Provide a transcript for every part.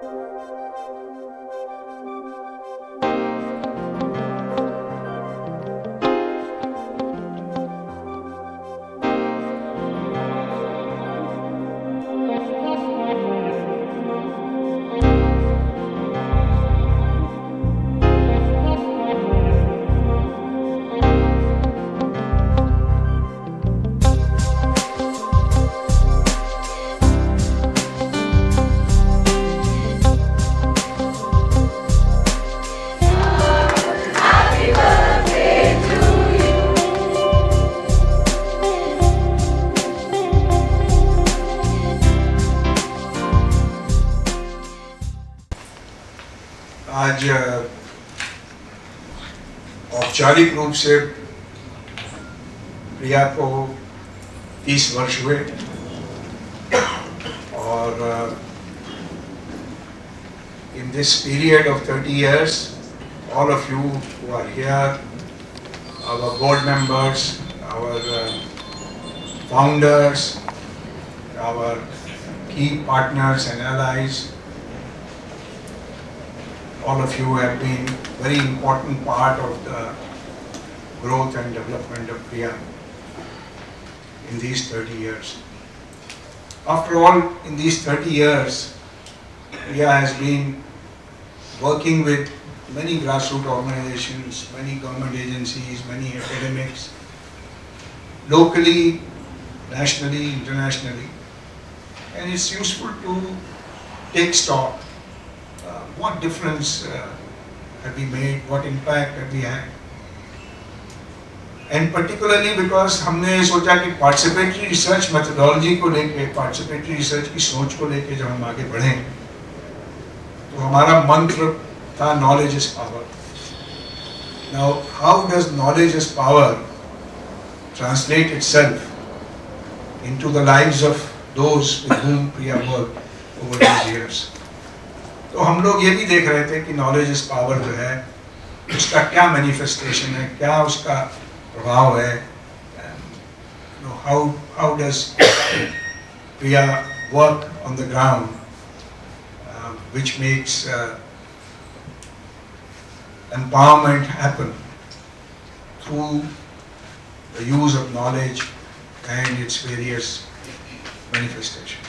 आज औपचारिक रूप से प्रिया को 30 वर्ष हुए और in this period of 30 years, all of you who are here, our board members, our founders, our key partners and allies, all of you have been very important part of the growth and development of Priya in these 30 years. After all, in these 30 years, Priya has been working with many grassroots organizations, many government agencies, many academics, locally, nationally, internationally, and it's useful to take stock. What difference have we made? What impact have we had? And particularly because हमने सोचा कि participatory research methodology को लेके, participatory research की सोच को लेके जब हम आगे बढ़ें, तो हमारा मंत्र था knowledge is power. Now, how does knowledge is power translate itself into the lives of those with whom Priya worked over these years? तो हम लोग ये भी देख रहे थे कि नॉलेज इज पावर जो है उसका क्या मैनिफेस्टेशन है, क्या उसका प्रभाव है, how does Priya work on the ground which makes empowerment happen through the use of knowledge and its various manifestations.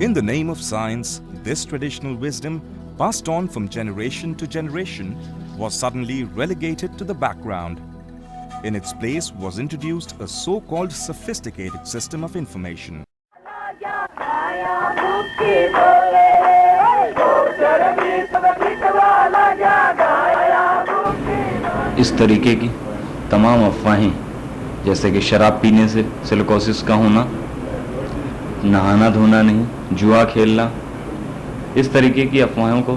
In the name of science, this traditional wisdom, passed on from generation to generation, was suddenly relegated to the background. In its place was introduced a so-called sophisticated system of information. इस तरीके की तमाम अफवाहें, जैसे कि शराब पीने से सिलिकोसिस का होना, नहाना धोना नहीं, जुआ खेलना, इस तरीके की अफवाहों को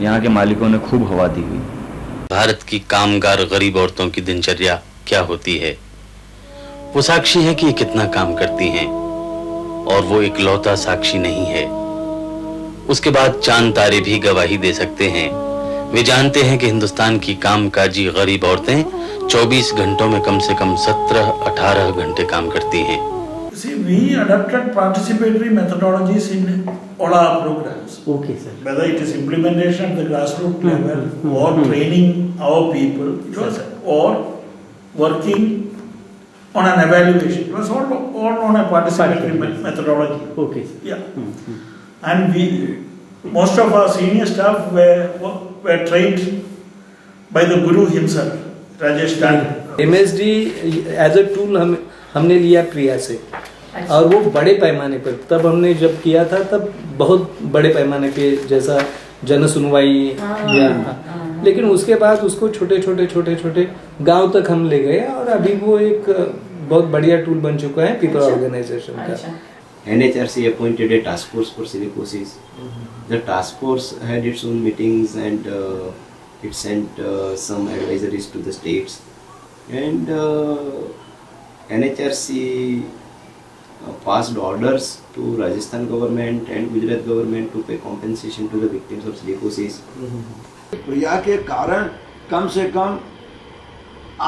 यहाँ के मालिकों ने खूब हवा दी हुई। भारत की कामगार गरीब औरतों की दिनचर्या क्या होती है, वो साक्षी है कि ये कितना काम करती हैं, और वो इकलौता साक्षी नहीं है। उसके बाद चांद तारे भी गवाही दे सकते हैं। वे जानते हैं कि हिंदुस्तान की कामकाजी गरीब औरतें 24 घंटों में कम से कम 17-18 घंटे काम करती हैं। See, we adopted participatory methodologies in all our programs. Okay, sir. Whether it is implementation at the grassroots level or training our people, it was or working on an evaluation. It was all on a participatory methodology. Okay, sir. Yeah. And most of our senior staff were trained by the Guru himself, Rajesh Tandon. MSD as a tool हमने लिया प्रिया से, और वो बड़े पैमाने पर, तब हमने जब किया था तब बहुत बड़े पैमाने पे, जैसा जन सुनवाई लेकिन उसके बाद उसको छोटे छोटे गांव तक हम ले गए, और अभी वो एक बहुत बढ़िया टूल बन चुका है पीपल ऑर्गेनाइजेशन का। NHRC appointed a task force for silicosis. The task force had its own meetings and It sent some advisories to the states, and NHRC passed orders to Rajasthan government and Gujarat government to pay compensation to the victims of silicosis. प्रिया के कारण कम से कम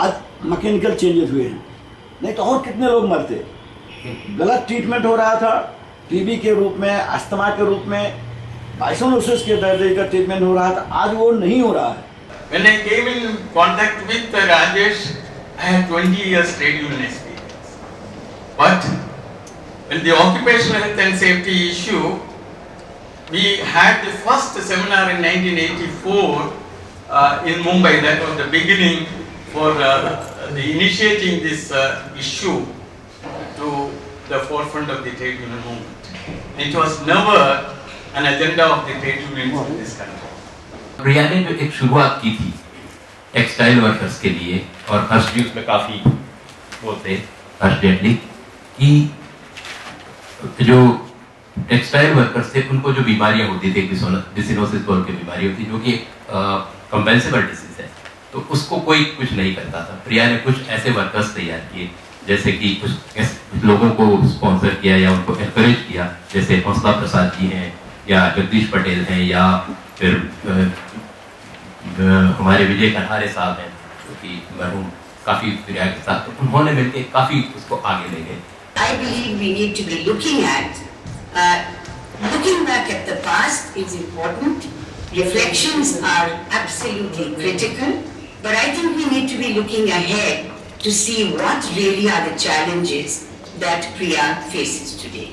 आज mechanical changes हुए हैं, नहीं तो और कितने लोग मरते। गलत ट्रीटमेंट हो रहा था, टीबी के रूप में, अस्थमा के रूप में, बाइसोनोसिस के दर्द का ट्रीटमेंट हो रहा था, आज वो नहीं हो रहा है। When I came in contact with Rajesh, I had 20 years trade union experience. But when the occupational health and safety issue, we had the first seminar in 1984 in Mumbai. That was the beginning for the initiating this issue to the forefront of the trade union movement. It was never an agenda of the trade unions in this country. प्रिया ने जो एक शुरुआत की थी textile workers के लिए, और हर्ष जी उसमें काफी बोलते हर्ष जेटली कि जो टेक्सटाइल वर्कर्स थे उनको जो बीमारियां होती थी, बिसिनोसिस बोल के बीमारी होती जो कि कंपेंसेबल डिसीज है, तो उसको कोई कुछ नहीं करता था। प्रिया ने कुछ ऐसे वर्कर्स तैयार किए, जैसे कि कुछ लोगों को स्पॉन्सर किया या उनको एनकरेज किया, जैसे हौसला प्रसाद जी हैं या जगदीश पटेल हैं या फिर हमारे विजय कन्हारे साहब हैं जो कि मरहूम काफी प्रिया के साथ, तो उन्होंने मिलकर काफी उसको आगे ले गए। I believe we need to be looking back at the past is important. Reflections are absolutely critical, but I think we need to be looking ahead to see what really are the challenges that Priya faces today.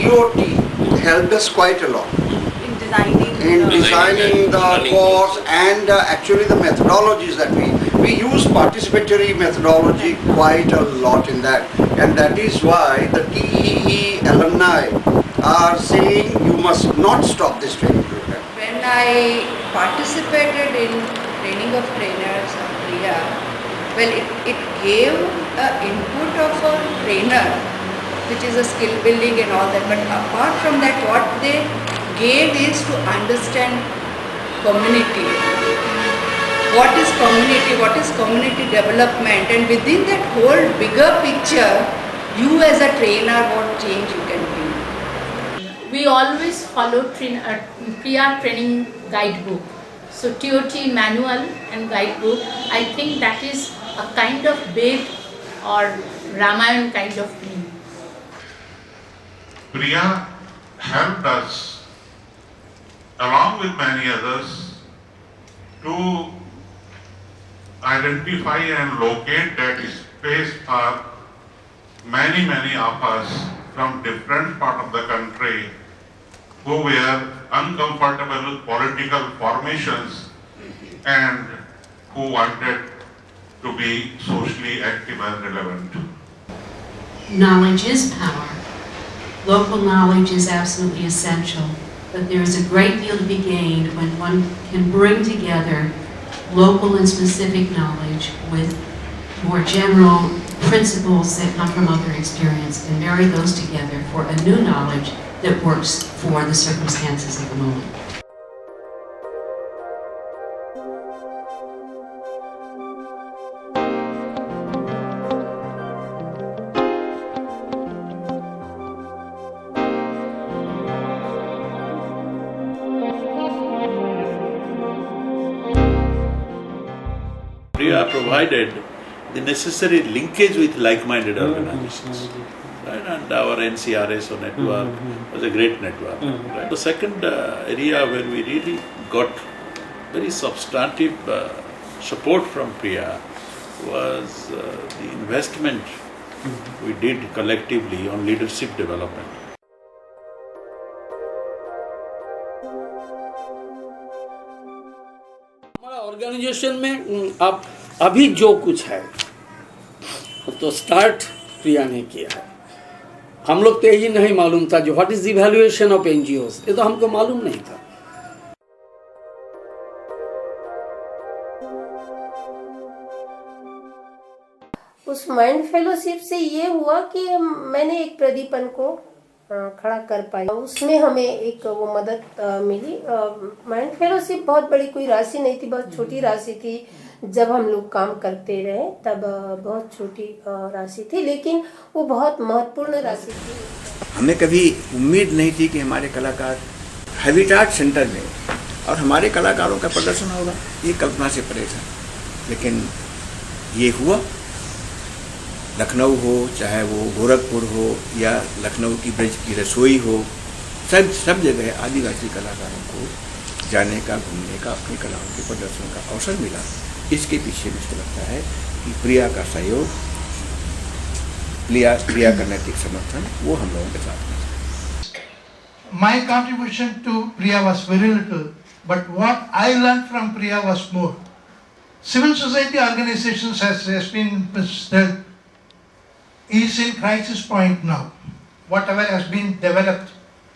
DOT helped us quite a lot in designing the course and actually the methodologies that we use participatory methodology quite a lot in that, and that is why the TEE alumni are saying you must not stop this training program. When I participated in training of trainers of Priya, well, it gave an input of a trainer, which is a skill building and all that, but apart from that, what they gave is to understand community. What is community development, and within that whole bigger picture, you as a trainer, what change you can bring. We always follow Priya training guidebook. So TOT manual and guidebook, I think that is a kind of big or Ramayan kind of thing. Priya helped us, along with many others, to identify and locate that space for many of us from different parts of the country who were uncomfortable with political formations and who wanted to be socially active and relevant. Knowledge is power. Local knowledge is absolutely essential, but there is a great deal to be gained when one can bring together local and specific knowledge with more general principles that come from other experience and marry those together for a new knowledge that works for the circumstances of the moment. Priya provided the necessary linkage with like-minded organizations. Right? And our NCRSO network was a great network. Right? The second area where we really got very substantive support from Priya was the investment we did collectively on leadership development. हमारा organisation में अब अभी जो कुछ है तो start प्रिया ने किया है। हम लोग तो यही नहीं मालूम था जो what is the evaluation of NGOs, ये तो हमको मालूम नहीं था। उस माइंड फेलोशिप से ये हुआ कि मैंने एक प्रदीपन को खड़ा कर पाई, उसमें हमें एक वो मदद मिली। माइंड फेलोशिप बहुत बड़ी कोई राशि नहीं थी, बहुत छोटी राशि थी। जब हम लोग काम करते रहे तब बहुत छोटी राशि थी, लेकिन वो बहुत महत्वपूर्ण राशि थी। हमें कभी उम्मीद नहीं थी कि हमारे कलाकार हैबिटाट सेंटर में और हमारे कलाकारों का प्रदर्शन होगा, ये कल्पना से परे था। लेकिन ये हुआ। लखनऊ हो, चाहे वो गोरखपुर हो या लखनऊ की ब्रज की रसोई हो, सब जगह आदिवासी कलाकारों को जाने का, घूमने का, अपनी कलाओं के प्रदर्शन का अवसर मिला। इसके पीछे मुझको लगता है कि प्रिया का सहयोग, प्रिया का नैतिक समर्थन वो हम लोगों के साथ में। My contribution to Priya was very little, but what I learned from Priya was more. Civil society organizations, as has been said, is in crisis point now, whatever has been developed,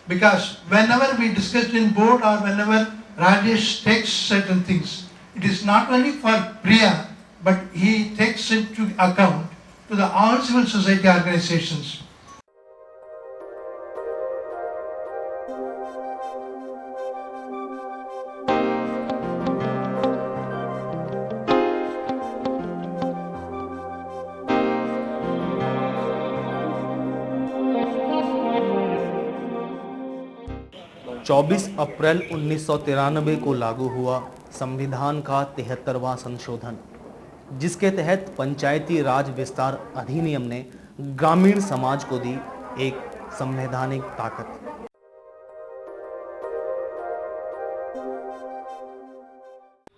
because whenever we discuss in board or whenever Rajesh takes certain things, it is not only for Priya, but he takes into account to the all civil society organizations. चौबीस अप्रैल 1993 को लागू हुआ संविधान का 73वां संशोधन, जिसके तहत पंचायती राज विस्तार अधिनियम ने ग्रामीण समाज को दी एक संवैधानिक ताकत।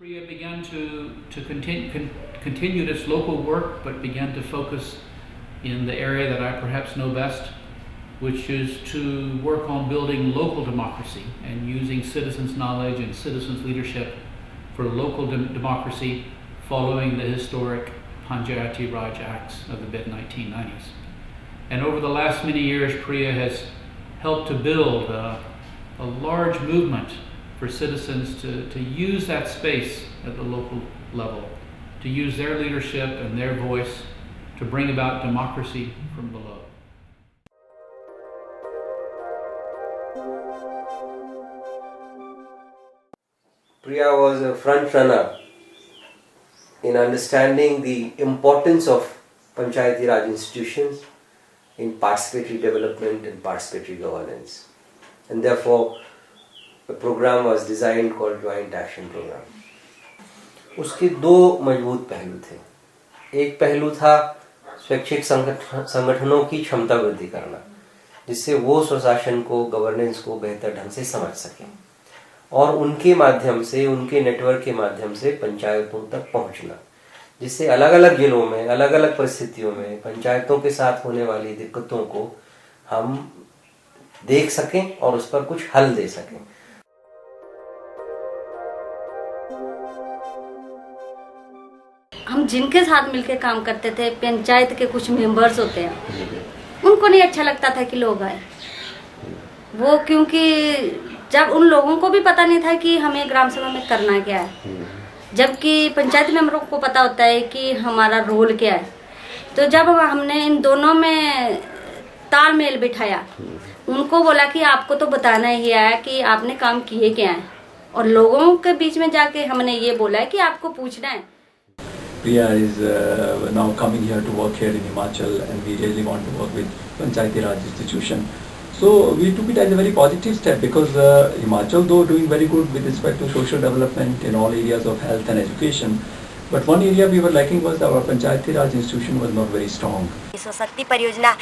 Priya began to continue its local work, but began to focus in the area that I perhaps know best, which is to work on building local democracy and using citizens' knowledge and citizens' leadership for local democracy following the historic Panchayati Raj Acts of the mid-1990s. And over the last many years, Priya has helped to build a large movement for citizens to use that space at the local level, to use their leadership and their voice to bring about democracy from below. Priya was a front runner in understanding the importance of Panchayati Raj institutions in participatory development and participatory governance. And therefore, a program was designed called Joint Action Program. उसके दो मजबूत पहलू थे। एक पहलू था स्वैच्छिक संगठनों की क्षमता वृद्धि करना, जिससे वो स्वशासन को, गवर्नेंस को बेहतर ढंग से समझ सकें और उनके माध्यम से, उनके नेटवर्क के माध्यम से पंचायतों तक पहुंचना, जिससे अलग अलग जिलों में, अलग अलग परिस्थितियों में पंचायतों के साथ होने वाली दिक्कतों को हम देख सकें और उस पर कुछ हल दे सकें। हम जिनके साथ मिलकर काम करते थे, पंचायत के कुछ मेंबर्स होते हैं, उनको नहीं अच्छा लगता था कि लोग आए वो, क्योंकि जब उन लोगों को भी पता नहीं था कि हमें ग्राम सभा में करना क्या है, जबकि पंचायत मेंबरों को पता होता है कि हमारा रोल क्या है। तो जब हमने इन दोनों में तालमेल बिठाया, उनको बोला कि आपको तो बताना ही है कि आपने काम किए क्या है, और लोगों के बीच में जाके हमने ये बोला है कि आपको पूछना है। Priya is now coming here to work here in Himachal, and we really want to work with Panchayati Raj institution. So we took it as a very positive step, because Himachal, though doing very good with respect to social development in all areas of health and education, But one area we were lacking was our Panchayati Raj institution was not very strong. शक्ति परियोजना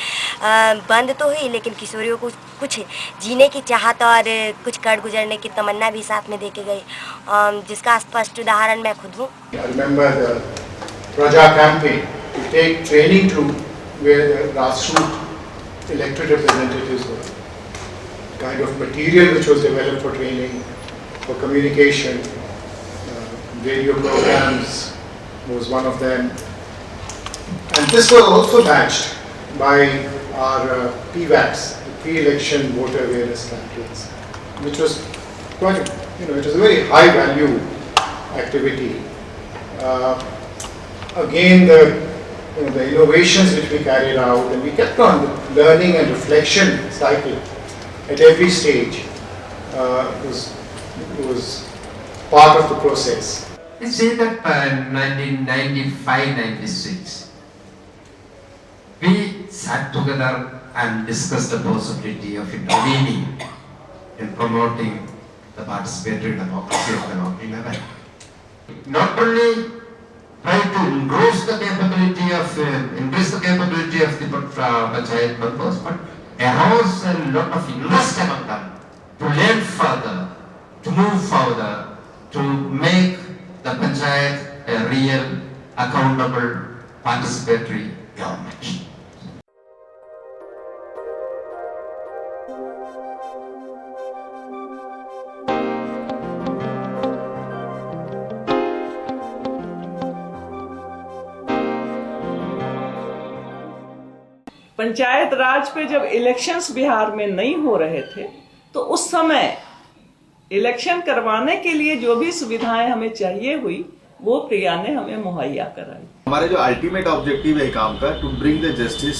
बंद तो हुई, लेकिन किशोरियों को कुछ जीने की चाहत और कुछ कर गुजरने की तमन्ना भी साथ में देके गई, जिसका स्पष्ट उदाहरण मैं खुद हूँ. I remember the Praja campaign to take training to where the grassroots elected representatives were. Kind of material which was developed for training, for communication, radio programs was one of them. And this was also matched by our PVACs, the pre-election voter awareness campaigns, which was quite, it was a very high value activity. Again, the innovations which we carried out, and we kept on the learning and reflection cycle at every stage was part of the process. Let's say that by 1995-96, we sat together and discussed the possibility of intervening in promoting the participatory democracy at the local level. Not only try to increase the capability of the panchayat members, but arouse a lot of interest among them to learn further, to move further, to make the panchayat a real, accountable, participatory government. Panchayat राज पे जब elections Bihar में नहीं हो रहे थे, तो उस समय इलेक्शन करवाने के लिए जो भी सुविधाएं हमें चाहिए हुई, वो प्रिया ने हमें मुहैया कराई. हमारे जो अल्टीमेट ऑब्जेक्टिव है काम का, to bring the justice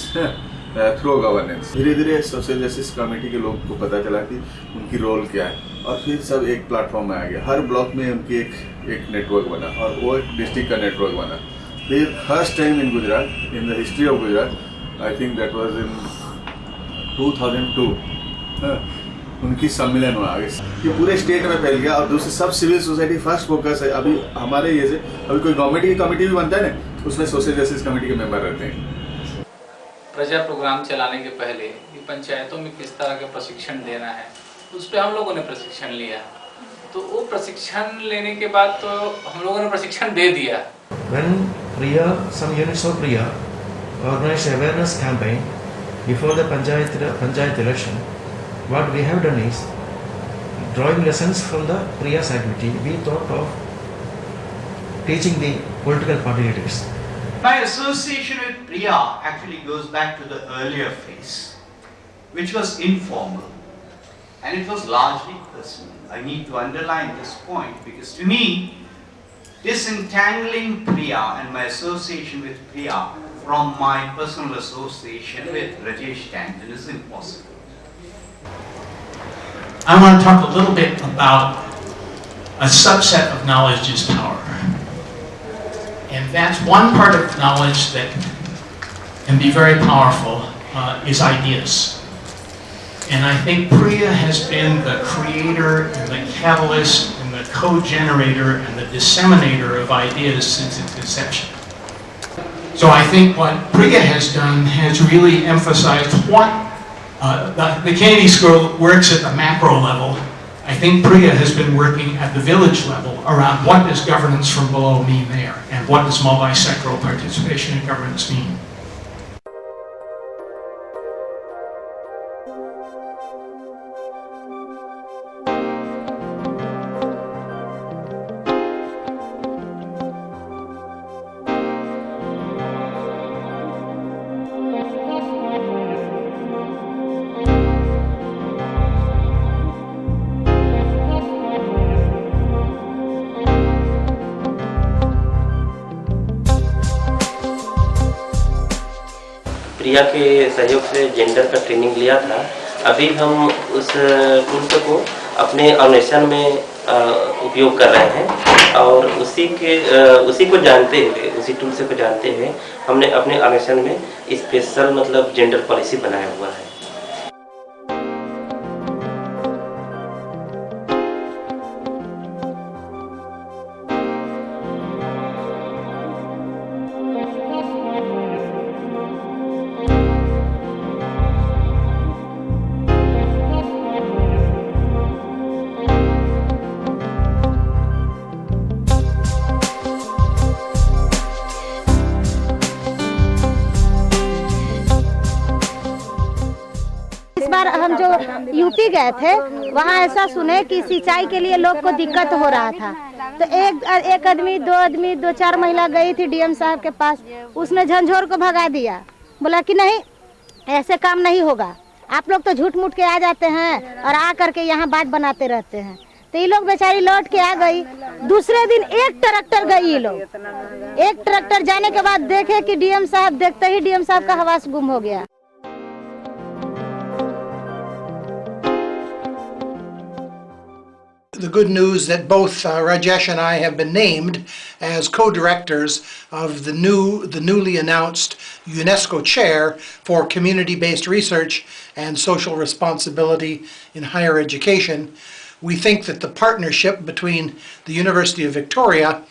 through governance. धीरे धीरे सोशल जस्टिस कमेटी के लोग को पता चला कि उनकी रोल क्या है, और फिर सब एक प्लेटफॉर्म में आ गया. हर ब्लॉक में उनकी एक नेटवर्क बना, और वो एक डिस्ट्रिक्ट का नेटवर्क बना. फिर first time in Gujarat, in the history of Gujarat, I think that was in 2002, उनकी सम्मेलन हुआ आगे ये पूरे स्टेट में फैल गया. और दूसरी सब सिविल सोसाइटी फर्स्ट फोकस है. अभी हमारे ये से अभी कोई गवर्नमेंट की कमेटी भी बनता है ना, उसमें सोशल जस्टिस कमेटी के मेंबर रहते हैं. प्रजा प्रोग्राम चलाने के पहले कि पंचायतों में किस तरह के प्रशिक्षण देना है, उस पर हम लोगों ने प्रशिक्षण लिया. तो वो प्रशिक्षण लेने के बाद तो हम लोगों ने प्रशिक्षण दे दिया. When Priya, some units of Priya organized awareness campaign before the panchayat election, what we have done is drawing lessons from the Priya's activity. We thought of teaching the political party leaders. My association with Priya actually goes back to the earlier phase, which was informal, and it was largely personal. I need to underline this point because to me, disentangling Priya and my association with Priya from my personal association with Rajesh Tandon is impossible. I want to talk a little bit about a subset of knowledge is power. And that's one part of knowledge that can be very powerful, is ideas. And I think Priya has been the creator and the catalyst and the co-generator and the disseminator of ideas since its inception. So I think what Priya has done has really emphasized what the Kennedy School works at the macro level. I think Priya has been working at the village level around what does governance from below mean there, and what does multi-sectoral participation in governance mean. प्रिया के सहयोग से gender का training लिया था. अभी हम उस tools को अपने ऑर्गेनाइजेशन में उपयोग कर रहे हैं, और उसी को जानते हुए, उसी टूल्स को जानते हुए हमने अपने ऑर्गेनाइजेशन में स्पेशल मतलब जेंडर पॉलिसी बनाया हुआ है. बार हम जो यूपी गए थे वहाँ ऐसा सुने कि सिंचाई के लिए लोग को दिक्कत हो रहा था, तो एक आदमी दो चार महिला गई थी डीएम साहब के पास, उसने झंझोर को भगा दिया, बोला कि नहीं ऐसे काम नहीं होगा, आप लोग तो झूठ मूठ के आ जाते हैं और आ करके यहाँ बात बनाते रहते हैं। तो ये लोग बेचारी लौट के आ गई। दूसरे दिन एक ट्रैक्टर गई, ये लोग एक ट्रैक्टर जाने के बाद देखे कि डीएम साहब, देखते ही डीएम साहब का हवास गुम हो गया। The good news that both Rajesh and I have been named as co-directors of the newly announced UNESCO Chair for Community-Based Research and Social Responsibility in Higher Education. We think that the partnership between the University of Victoria